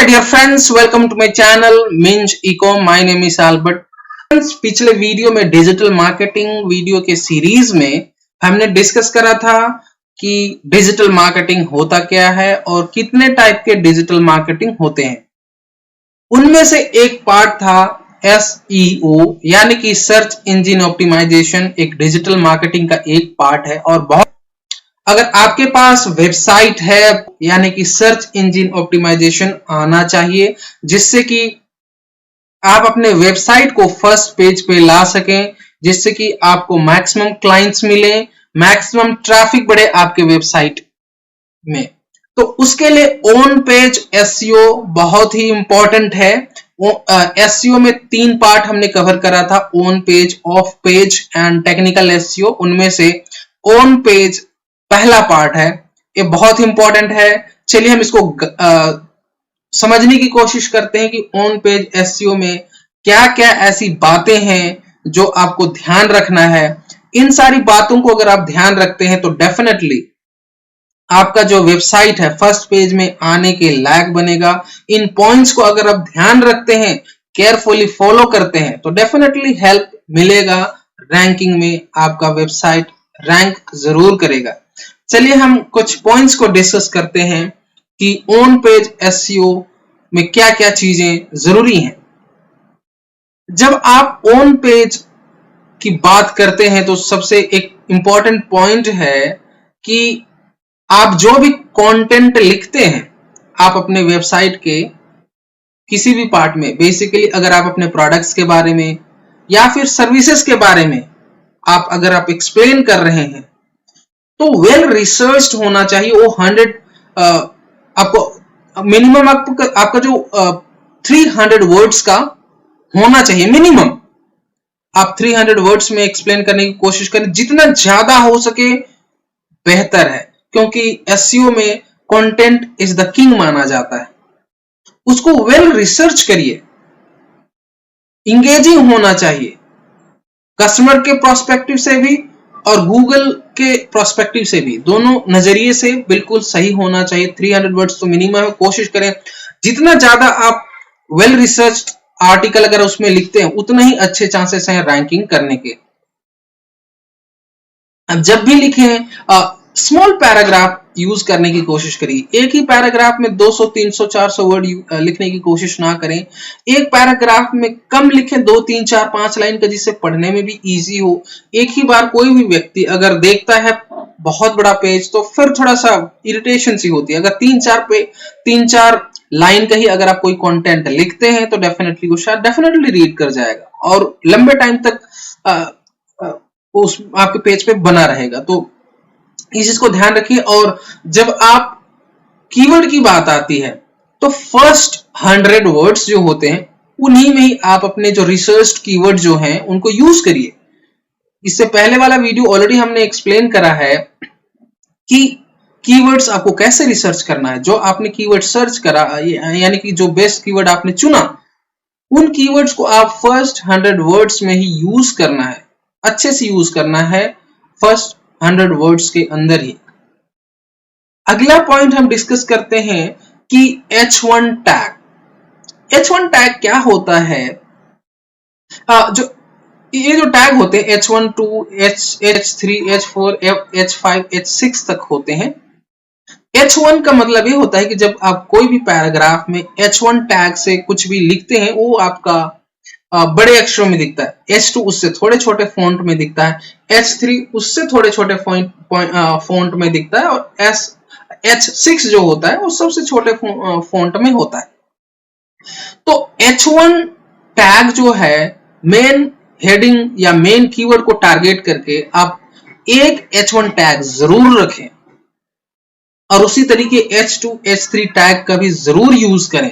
my dear friends, welcome to my channel Minj Ecom. My name is Albert. Friends, पिछले video में digital marketing video के series में हमने discuss करा था कि डिजिटल मार्केटिंग होता क्या है और कितने टाइप के डिजिटल मार्केटिंग होते हैं। उनमें से एक पार्ट था SEO यानी कि सर्च इंजन ऑप्टिमाइजेशन। एक डिजिटल मार्केटिंग का एक पार्ट है और बहुत अगर आपके पास वेबसाइट है यानी कि सर्च इंजन ऑप्टिमाइजेशन आना चाहिए, जिससे कि आप अपने वेबसाइट को फर्स्ट पेज पे ला सकें, जिससे कि आपको मैक्सिमम क्लाइंट्स मिले, मैक्सिमम ट्रैफिक बढ़े आपके वेबसाइट में। तो उसके लिए ऑन पेज SEO बहुत ही इंपॉर्टेंट है। SEO में 3 पार्ट हमने कवर करा था, on page, of page and technical SEO। उनमें से ऑन पेज पहला पार्ट है, ये बहुत इंपॉर्टेंट है। चलिए हम इसको समझने की कोशिश करते हैं कि ऑन पेज SEO में क्या क्या ऐसी बातें हैं जो आपको ध्यान रखना है। इन सारी बातों को अगर आप ध्यान रखते हैं तो डेफिनेटली आपका जो वेबसाइट है फर्स्ट पेज में आने के लायक बनेगा। इन पॉइंट्स को अगर आप ध्यान रखते हैं, केयरफुली फॉलो करते हैं, तो डेफिनेटली हेल्प मिलेगा रैंकिंग में। आपका वेबसाइट रैंक जरूर करेगा। चलिए हम कुछ पॉइंट्स को डिस्कस करते हैं कि ऑन पेज SEO में क्या क्या चीजें जरूरी हैं। जब आप ऑन पेज की बात करते हैं तो सबसे एक इंपॉर्टेंट पॉइंट है कि आप जो भी कंटेंट लिखते हैं आप अपने वेबसाइट के किसी भी पार्ट में, बेसिकली अगर आप अपने प्रोडक्ट्स के बारे में या फिर सर्विसेज के बारे में अगर आप एक्सप्लेन कर रहे हैं तो वेल रिसर्च्ड होना चाहिए। वो 100 आपको मिनिमम आपका जो 300 वर्ड्स का होना चाहिए मिनिमम। आप 300 वर्ड्स में एक्सप्लेन करने की कोशिश करें, जितना ज्यादा हो सके बेहतर है, क्योंकि SEO में कंटेंट इज द किंग माना जाता है। उसको वेल रिसर्च करिए, इंगेजिंग होना चाहिए, कस्टमर के प्रोस्पेक्टिव से भी और गूगल के प्रोस्पेक्टिव से भी, दोनों नजरिए से बिल्कुल सही होना चाहिए। 300 वर्ड्स तो मिनिमम है। कोशिश करें जितना ज्यादा आप वेल रिसर्च्ड आर्टिकल अगर उसमें लिखते हैं उतना ही अच्छे चांसेस हैं रैंकिंग करने के। अब जब भी लिखें स्मॉल पैराग्राफ यूज करने की कोशिश करिए। एक ही पैराग्राफ में 200, 300, 400 वर्ड लिखने की कोशिश ना करें। एक पैराग्राफ में कम लिखें, 2, 3, 4, 5 लाइन का, जिससे पढ़ने में भी इजी हो। एक ही बार कोई भी व्यक्ति अगर देखता है बहुत बड़ा पेज तो फिर थोड़ा सा इरिटेशन सी होती है। अगर 3, 4 लाइन का ही अगर आप कोई कंटेंट लिखते हैं तो डेफिनेटली वो शायद डेफिनेटली रीड कर जाएगा और लंबे टाइम तक उस आपके पेज पे बना रहेगा। तो इस चीज को ध्यान रखिए। और जब आप कीवर्ड की बात आती है तो फर्स्ट 100 वर्ड्स जो होते हैं उन्हीं में ही आप अपने जो रिसर्च कीवर्ड जो हैं उनको यूज करिए। इससे पहले वाला वीडियो ऑलरेडी हमने एक्सप्लेन करा है कि कीवर्ड्स आपको कैसे रिसर्च करना है। जो आपने कीवर्ड सर्च करा यानी कि जो बेस्ट कीवर्ड आपने चुना, उन कीवर्ड्स को आप फर्स्ट 100 वर्ड्स में ही यूज करना है, अच्छे से यूज करना है फर्स्ट 100 वर्ड्स के अंदर ही। अगला पॉइंट हम डिस्कस करते हैं कि H1 टैग। H1 टैग क्या होता है? ये जो टैग होते हैं H1, 2, H3, H4, H5, H6 तक होते हैं। H1 का मतलब ये होता है कि जब आप कोई भी पैराग्राफ में H1 टैग से कुछ भी लिखते हैं वो आपका बड़े अक्षरों में दिखता है। H2 उससे थोड़े छोटे फॉन्ट में दिखता है। H3 उससे थोड़े छोटे फॉन्ट में दिखता है और H6 जो होता है वो सबसे छोटे फॉन्ट में होता है। तो H1 टैग जो है मेन हेडिंग या मेन कीवर्ड को टारगेट करके आप एक H1 टैग जरूर रखें और उसी तरीके H2, H3 टैग का भी जरूर यूज करें।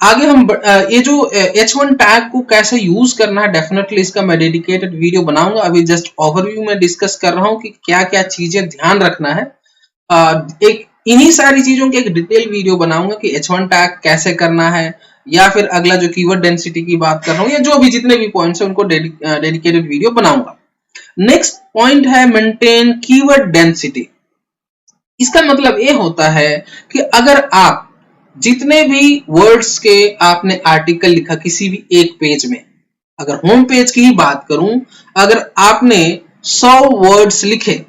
आगे हम ये जो H1 टैग को कैसे यूज करना है, डेफिनेटली इसका मैं डेडिकेटेड वीडियो बनाऊंगा। अभी जस्ट ओवरव्यू में डिस्कस कर रहा हूं कि क्या क्या चीजें ध्यान रखना है। एक इन्हीं सारी चीजों की एक डिटेल वीडियो बनाऊंगा कि H1 टैग कैसे करना है, या फिर अगला जो कीवर्ड डेंसिटी की बात कर रहा हूं, या जो भी जितने भी पॉइंट्स है उनको डेडिकेटेड वीडियो बनाऊंगा। नेक्स्ट पॉइंट है मेंटेन कीवर्ड डेंसिटी। इसका मतलब ये होता है कि अगर आप जितने भी वर्ड्स के आपने आर्टिकल लिखा किसी भी एक पेज में, अगर होम पेज की ही बात करूं, अगर आपने 100 वर्ड्स लिखे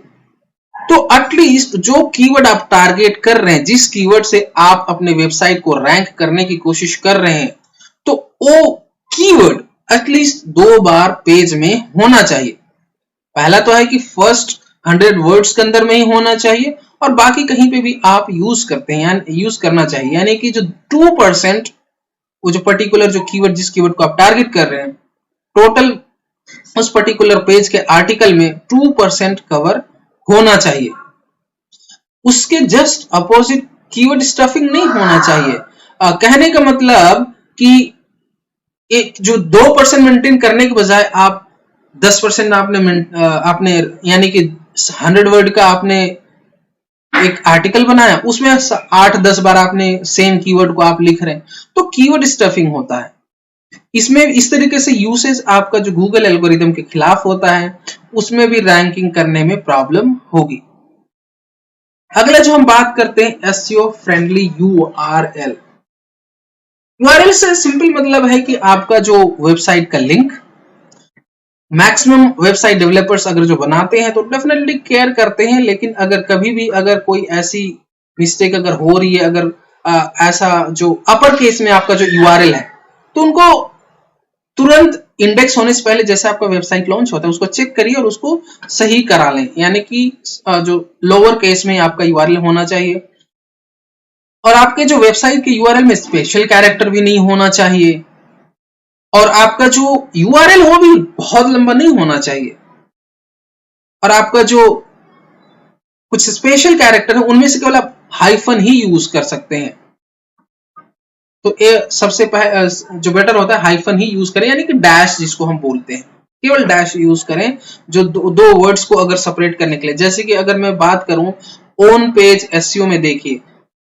तो एटलीस्ट जो कीवर्ड आप टारगेट कर रहे हैं, जिस कीवर्ड से आप अपने वेबसाइट को रैंक करने की कोशिश कर रहे हैं, तो वो कीवर्ड एटलीस्ट 2 बार पेज में होना चाहिए। पहला तो है कि फर्स्ट 100 वर्ड्स के अंदर में ही होना चाहिए और बाकी कहीं पे भी आप यूज करते हैं, यूज करना चाहिए, यानी कि जो 2% वो जो पर्टिकुलर जो कीवर्ड, जिस कीवर्ड को आप टारगेट कर रहे हैं, टोटल उस पर्टिकुलर पेज के आर्टिकल में 2% कवर होना चाहिए। उसके जस्ट अपोजिट कीवर्ड स्टफिंग नहीं होना चाहिए। कहने का मतलब कि एक जो 2% मेंटेन करने के बजाय आप 10% आपने यानी कि 100 वर्ड का आपने एक आर्टिकल बनाया, उसमें 8-10 बार आपने सेम कीवर्ड को आप लिख रहे हैं, तो कीवर्ड स्टफिंग होता है। इसमें इस तरीके से यूसेज आपका जो गूगल एल्गोरिदम के खिलाफ होता है, उसमें भी रैंकिंग करने में प्रॉब्लम होगी। अगला जो हम बात करते हैं एसईओ फ्रेंडली यूआरएल। यूआरएल से सिंपल मतलब है कि आपका जो वेबसाइट का लिंक, मैक्सिमम वेबसाइट डेवलपर्स अगर जो बनाते हैं तो डेफिनेटली केयर करते हैं, लेकिन अगर कभी भी अगर कोई ऐसी मिस्टेक अगर हो रही है, अगर ऐसा जो अपर केस में आपका जो यूआरएल है, तो उनको तुरंत इंडेक्स होने से पहले जैसे आपका वेबसाइट लॉन्च होता है उसको चेक करिए और उसको सही करा लें, यानी कि जो लोअर केस में आपका यूआरएल होना चाहिए और आपके जो वेबसाइट के यूआरएल में स्पेशल कैरेक्टर भी नहीं होना चाहिए और आपका जो यूआरएल हो भी बहुत लंबा नहीं होना चाहिए और आपका जो कुछ स्पेशल कैरेक्टर है उनमें से केवल आप हाइफन ही यूज कर सकते हैं। तो ये सबसे जो बेटर होता है हाइफन ही यूज करें, यानी कि डैश जिसको हम बोलते हैं, केवल डैश यूज करें जो दो वर्ड्स को अगर सेपरेट करने के लिए। जैसे कि अगर मैं बात करूं ओन पेज एसईओ में, देखिए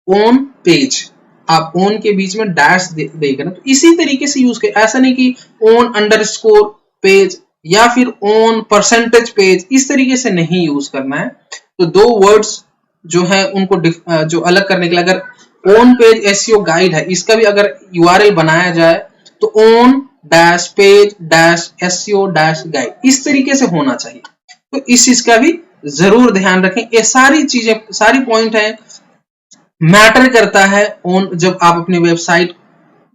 ओन पेज, आप ओन के बीच में डैश देख रहे हैं, तो इसी तरीके से यूज करें। ऐसा नहीं कि ओन अंडरस्कोर पेज या फिर ओन परसेंटेज पेज, इस तरीके से नहीं यूज करना है। तो दो वर्ड्स जो है उनको जो अलग करने के लिए, अगर ओन पेज एसईओ गाइड है, इसका भी अगर यूआरएल बनाया जाए तो own dash page dash SEO dash guide, इस तरीके से होना चाहिए। तो इस चीज का भी जरूर ध्यान रखें। ये सारी चीजें, सारी पॉइंट है, मैटर करता है ओन, जब आप अपनी वेबसाइट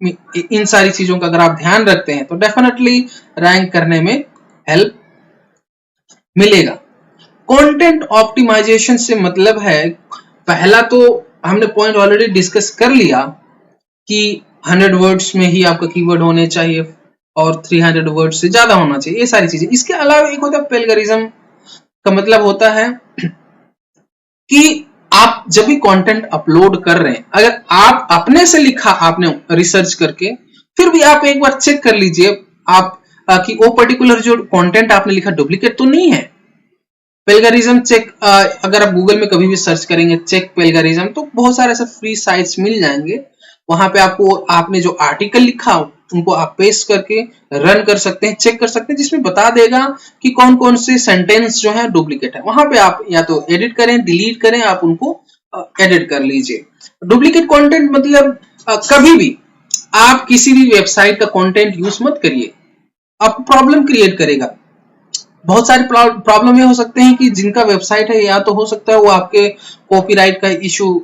में इन सारी चीजों का अगर आप ध्यान रखते हैं तो डेफिनेटली रैंक करने में हेल्प मिलेगा। कंटेंट ऑप्टिमाइजेशन से मतलब है, पहला तो हमने पॉइंट ऑलरेडी डिस्कस कर लिया कि 100 वर्ड्स में ही आपका कीवर्ड होने चाहिए और 300 वर्ड्स से ज्यादा होना चाहिए, ये सारी चीजें। इसके अलावा एक होता है प्लेगरिज्म का मतलब होता है कि आप जब भी कंटेंट अपलोड कर रहे हैं, अगर आप अपने से लिखा, आपने रिसर्च करके, फिर भी आप एक बार चेक कर लीजिए आप कि वो पर्टिकुलर जो कंटेंट आपने लिखा डुप्लीकेट तो नहीं है। प्लेगरिज्म चेक, अगर आप गूगल में कभी भी सर्च करेंगे चेक प्लेगरिज्म, तो बहुत सारे ऐसे फ्री साइट्स मिल जाएंगे, वहां पे आपको आपने जो आर्टिकल लिखा उनको आप पेस्ट करके रन कर सकते हैं, चेक कर सकते हैं, जिसमें बता देगा कि कौन कौन से सेंटेंस जो है डुप्लीकेट है। वहां पे आप या तो एडिट करें, डिलीट करें, आप उनको एडिट कर लीजिए। डुप्लीकेट कंटेंट मतलब कभी भी आप किसी भी वेबसाइट का कंटेंट यूज मत करिए, आपको प्रॉब्लम क्रिएट करेगा। बहुत सारे प्रॉब्लम ये हो सकते हैं कि जिनका वेबसाइट है, या तो हो सकता है वो आपके कॉपीराइट का इशू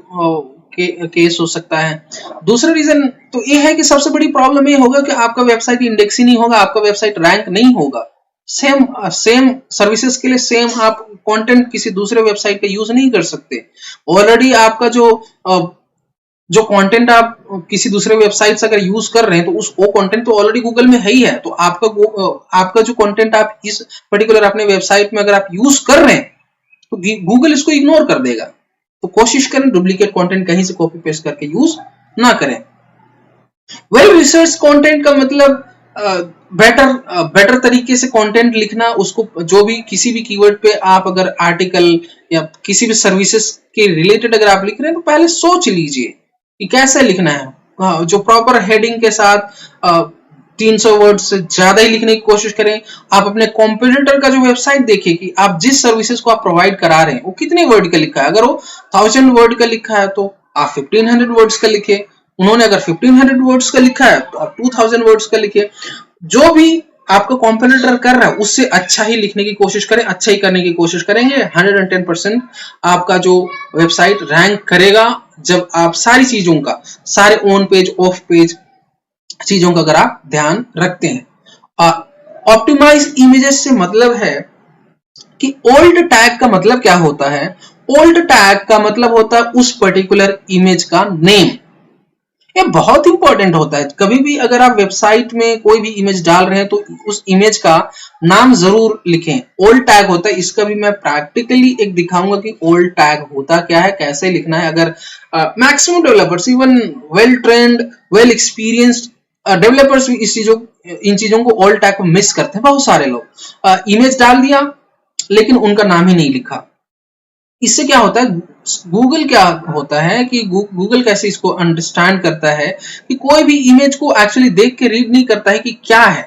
केस हो सकता है। दूसरा रीजन तो ये है कि सबसे बड़ी प्रॉब्लम ये होगा कि आपका वेबसाइट इंडेक्स ही नहीं होगा, आपका वेबसाइट रैंक नहीं होगा। सेम सर्विसेज के लिए सेम आप कंटेंट किसी दूसरे वेबसाइट का यूज नहीं कर सकते। ऑलरेडी आपका जो कंटेंट आप किसी दूसरे वेबसाइट से अगर यूज कर रहे हैं तो वो कंटेंट तो ऑलरेडी गूगल में है ही है, तो आपका जो कंटेंट आप इस पर्टिकुलर अपने वेबसाइट में अगर आप यूज कर रहे हैं तो गूगल इसको इग्नोर कर देगा। तो कोशिश करें डुप्लीकेट कंटेंट कहीं से कॉपी पेस्ट करके यूज ना करें। वेल रिसर्च कंटेंट का मतलब बेटर तरीके से कंटेंट लिखना, उसको जो भी किसी भी कीवर्ड पे आप अगर आर्टिकल या किसी भी सर्विसेज के रिलेटेड अगर आप लिख रहे हैं तो पहले सोच लीजिए कि कैसे लिखना है। जो प्रॉपर हेडिंग के साथ 300 वर्ड से ज्यादा ही लिखने की कोशिश करें। आप अपने कॉम्पिटिटर का जो वेबसाइट देखिए कि आप जिस सर्विसेज को आप प्रोवाइड करा रहे हैं वो कितने वर्ड का लिखा है। अगर वो 1000 वर्ड का लिखा है तो आप 1500 वर्ड्स का लिखे, उन्होंने अगर 1500 वर्ड्स का लिखा है तो आप 2000 वर्ड्स का लिखिए। जो भी आपका कॉम्पिटिटर कर रहा है उससे अच्छा ही लिखने की कोशिश करें, अच्छा ही करने की कोशिश करेंगे। 110% आपका जो वेबसाइट रैंक करेगा जब आप सारी चीजों का, सारे ऑन पेज ऑफ पेज चीजों का अगर आप ध्यान रखते हैं। ऑप्टिमाइज इमेजेस से मतलब है कि ओल्ड टैग का मतलब क्या होता है? ओल्ड टैग का मतलब होता है उस पर्टिकुलर इमेज का नेम। ये बहुत इंपॉर्टेंट होता है। कभी भी अगर आप वेबसाइट में कोई भी इमेज डाल रहे हैं तो उस इमेज का नाम जरूर लिखें। ओल्ड टैग होता है, इसका भी मैं प्रैक्टिकली एक दिखाऊंगा कि ओल्ड टैग होता क्या है, कैसे लिखना है। अगर maximum developers, even well trained, well experienced developers भी इन चीजों को ओल्ड टैग को मिस करते हैं। बहुत सारे लोग इमेज डाल दिया लेकिन उनका नाम ही नहीं लिखा। इससे क्या होता है, गूगल क्या होता है कि गूगल कैसे इसको अंडरस्टैंड करता है कि कोई भी इमेज को एक्चुअली देख के रीड नहीं करता है कि क्या है।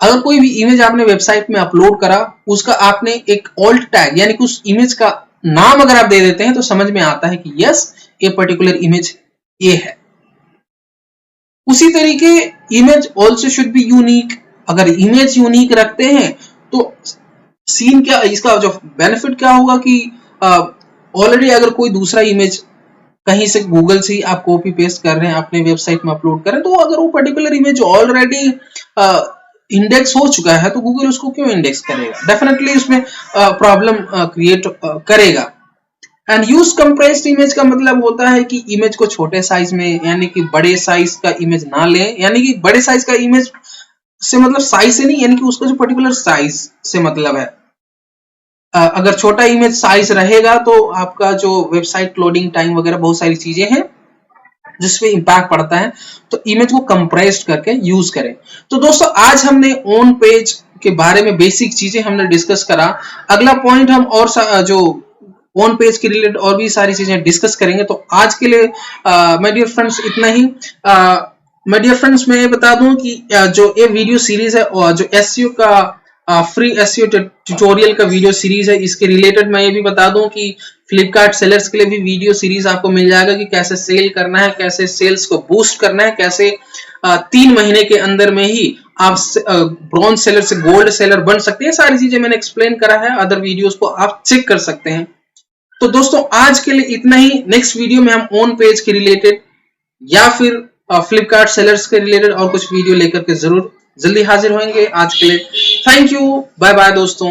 अगर कोई भी इमेज आपने वेबसाइट में अपलोड करा, उसका आपने एक ऑल्ट टैग यानी कि उस इमेज का नाम अगर आप दे देते हैं तो समझ में आता है कि यस ये पर्टिकुलर इमेज ये है। उसी तरीके image also should be unique. अगर इमेज यूनिक रखते हैं तो सीन क्या, इसका जो बेनिफिट क्या होगा कि ऑलरेडी अगर कोई दूसरा इमेज कहीं से गूगल से ही आप कॉपी पेस्ट कर रहे हैं, अपने वेबसाइट में अपलोड कर रहे हैं, तो अगर वो पर्टिकुलर इमेज ऑलरेडी इंडेक्स हो चुका है तो गूगल उसको क्यों इंडेक्स करेगा? डेफिनेटली उसमें प्रॉब्लम क्रिएट करेगा। एंड यूज कंप्रेस्ड इमेज का मतलब होता है कि इमेज को छोटे साइज में, यानी कि बड़े साइज का इमेज ना लें। यानी कि बड़े साइज का इमेज से मतलब साइज से नहीं, यानी कि उसका जो पर्टिकुलर साइज से मतलब है। अगर छोटा इमेज साइज रहेगा तो आपका जो वेबसाइट लोडिंग टाइम वगैरह बहुत सारी चीजें हैं जिसपे इंपैक्ट पड़ता है, तो इमेज को कंप्रेस्ड करके यूज करें। तो दोस्तों आज हमने ऑन पेज के बारे में बेसिक चीजें हमने डिस्कस करा। अगला पॉइंट हम और जो ऑन पेज के रिलेटेड और भी सारी चीजें डिस्कस करेंगे। तो आज के लिए माय डियर फ्रेंड्स इतना ही। माय डियर फ्रेंड्स मैं ये बता दूं कि जो ये वीडियो सीरीज है और जो एसईओ का फ्री एसईओ ट्यूटोरियल का वीडियो सीरीज है, इसके रिलेटेड मैं ये भी बता दूं कि फ्लिपकार्ट सेलर्स के लिए भी वीडियो सीरीज आपको मिल जाएगा कि कैसे सेल करना है, कैसे सेल्स को बूस्ट करना है, कैसे 3 महीने के अंदर में ही आप ब्रॉन्ज सेलर से गोल्ड सेलर बन सकते हैं। सारी चीजें मैंने एक्सप्लेन करा है, अदर वीडियोस को आप चेक कर सकते हैं। तो दोस्तों आज के लिए इतना ही। नेक्स्ट वीडियो में हम ऑन पेज के रिलेटेड या फिर फ्लिपकार्ट सेलर्स के रिलेटेड और कुछ वीडियो लेकर के जरूर जल्दी हाजिर होंगे। आज के लिए थैंक यू, बाय बाय दोस्तों।